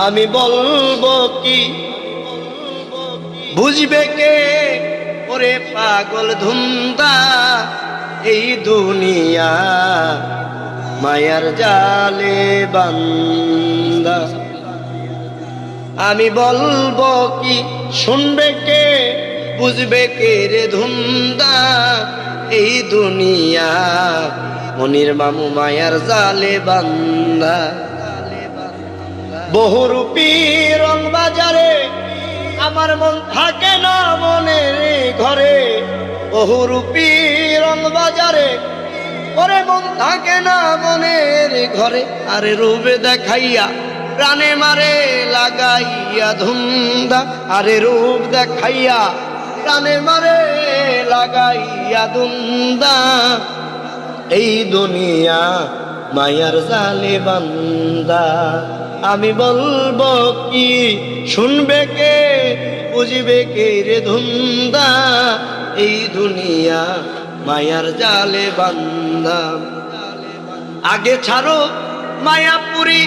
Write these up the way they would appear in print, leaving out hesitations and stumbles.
আমি বলবো কি বুঝবে কে ওরে পাগল ধুন্দা এই দুনিয়া মায়ার জালে বান্দা। আমি বলবো কি শুনবে কে বুঝবে কে রে ধুন্দা এই দুনিয়া মনির মামু মায়ার জালে বান্দা। বহুরূপী রং বাজারে আমার মন থাকে না মনের ঘরে। বহুরূপী রং বাজারে ওরে মন থাকে না মনের ঘরে। আরে রূপে দেখাইয়া প্রাণে মারে লাগাইয়া ধুন্দা। আরে রূপ দেখাইয়া প্রাণে মারে লাগাইয়া ধুন্দা এই দুনিয়া মায়ার জালে বান্দা। আমি বলবো কি শুনবে কে বুঝবে কে রে ধুন্দা এই দুনিয়া মায়ার জালে বান্দা। আগে ছাড়ো মায়াপুরী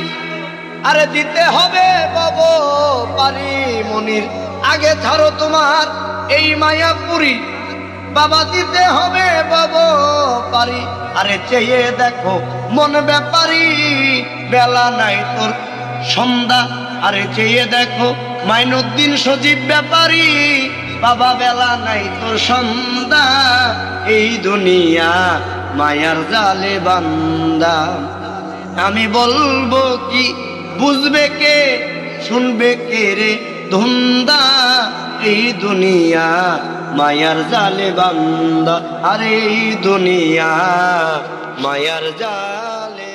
আরে দিতে হবে বব পারি মনির। আগে ছাড়ো তোমার এই মায়াপুরী বাবা দিতে হবে বব পারি। আরে চেয়ে দেখো মন ব্যাপারী বেলা নাই তোর সন্ধ্যা। আরে চেয়ে দেখো মাইনুদ্দিন সজীব ব্যাপারী বাবা বেলা নাই তোর সন্ধ্যা এই দুনিয়া মায়ার জালে বান্দা। আমি বলবো কি বুঝবে কে শুনবে কে রে ধুন্দা এই দুনিয়া মায়ার জালে বান্দা। আরে এই দুনিয়া মায়ার জালে